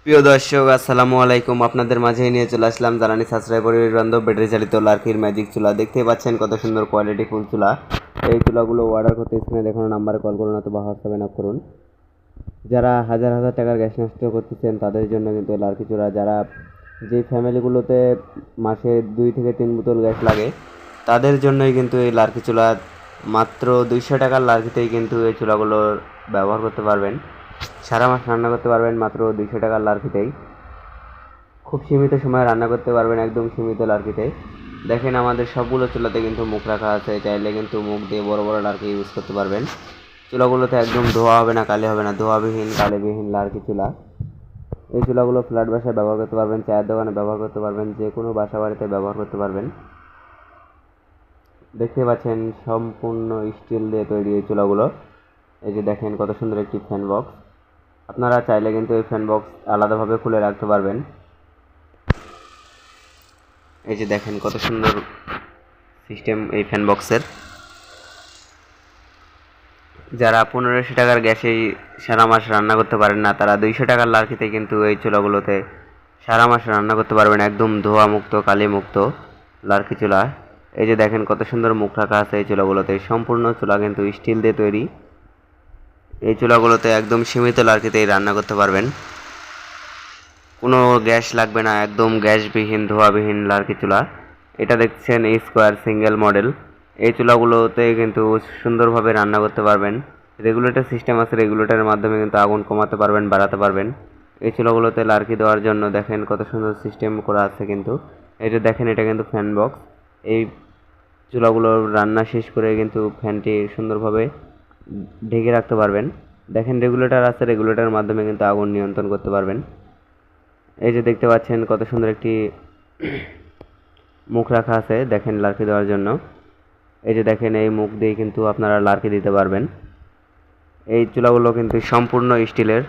প্রিয় দর্শক আসসালামু আলাইকুম। আপনাদের মাঝে নিয়ে চলে আসলাম জ্বালানি সাশ্রয় পরিবেশ বান্ধব ব্যাটারি চালিত লার্কির ম্যাজিক চুলা। দেখতেই পাচ্ছেন কত সুন্দর কোয়ালিটি ফুল চুলা। এই চুলাগুলো অর্ডার করতে স্ক্রিনে দেখানো নাম্বারে কল করুন অথবা হোয়াটসঅ্যাপে নক করুন। যারা হাজার হাজার টাকার গ্যাস নষ্ট করতেছেন তাদের জন্য কিন্তু এই লার্কি চুলা, যারা যে ফ্যামিলিগুলোতে মাসে 2 থেকে 3 বোতল গ্যাস লাগে তাদের জন্যই কিন্তু এই লার্কি চুলা। মাত্র 200 টাকার লার্কিতেই কিন্তু এই চুলাগুলো ব্যবহার করতে পারবেন। সারা মাস রান্না করতে পারবেন মাত্র 200 টাকার লার্কিতেই। খুব সীমিত সময়ে রান্না করতে পারবেন একদম সীমিত লার্কিতে। দেখেন আমাদের সবগুলো চুলাতে কিন্তু মুখ রাখা আছে, চাইলে কিন্তু মুখ দিয়ে বড় বড় লার্কি ইউজ করতে পারবেন। চুলাগুলোতে একদম ধোয়া হবে না, কালি হবে না, ধোয়াবিহীন কালিবিহীন লার্কি চুলা। এই চুলাগুলো ফ্ল্যাট বাসায় ব্যবহার করতে পারবেন, চায়ের দোকানে ব্যবহার করতে পারবেন, যে কোনো বাসা বাড়িতে ব্যবহার করতে পারবেন। দেখতে পাচ্ছেন সম্পূর্ণ স্টিল দিয়ে তৈরি এই চুলাগুলো। এই যে দেখেন কত সুন্দর একটি ফ্যান বক্স। আপনারা চাইলে কিন্তু এই ফ্যান বক্স আলাদাভাবে খুলে রাখতে পারবেন। এই যে দেখেন কত সুন্দর সিস্টেম এই ফ্যান বক্সের। যারা 1500 টাকার গ্যাসেই সারা মাস রান্না করতে পারেন না, তারা 200 টাকার লার্কিতে কিন্তু এই চুলাগুলোতে সারা মাস রান্না করতে পারবেন একদম ধোয়া মুক্ত কালি মুক্ত লার্কি চুলা। এই যে দেখেন কত সুন্দর মুখ রাখা আছে এই চুলাগুলোতে। সম্পূর্ণ চুলা কিন্তু স্টিল দিয়ে তৈরি। এই চুলাগুলোতে একদম সীমিত লার্কিতেই রান্না করতে পারবেন, কোনো গ্যাস লাগবে না, একদম গ্যাসবিহীন ধোঁয়াবিহীন লার্কি চুলা। এটা দেখছেন স্কোয়ার সিঙ্গেল মডেল। এই চুলাগুলোতে কিন্তু সুন্দরভাবে রান্না করতে পারবেন। রেগুলেটর সিস্টেম আছে, রেগুলেটরের মাধ্যমে কিন্তু আগুন কমাতে পারবেন বাড়াতে পারবেন। এই চুলাগুলোতে লার্কি দেওয়ার জন্য দেখেন কত সুন্দর সিস্টেম করা আছে কিন্তু। এই যে দেখেন এটা কিন্তু ফ্যান বক্স। এই চুলাগুলো রান্না শেষ করে কিন্তু ফ্যানটি সুন্দরভাবে ঢেকে রাখতে পারবেন। দেখেন রেগুলেটর আছে, রেগুলেটরের মাধ্যমে কিন্তু আগুন নিয়ন্ত্রণ করতে পারবেন। এই যে দেখতে পাচ্ছেন কত সুন্দর একটি মুখ রাখা আছে দেখেন লার্কি দেওয়ার জন্য। এই যে দেখেন এই মুখ দিয়ে কিন্তু আপনারা লার্কি দিতে পারবেন। এই চুলাগুলো কিন্তু সম্পূর্ণ স্টিলের।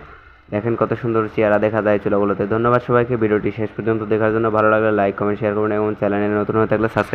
দেখেন কত সুন্দর চেহারা দেখা যায় চুলাগুলোতে। ধন্যবাদ সবাইকে ভিডিওটি শেষ পর্যন্ত দেখার জন্য। ভালো লাগলে লাইক কমেন্ট শেয়ার করবেন এবং চ্যানেলে নতুন হয়ে থাকলে সাবস্ক্রাইব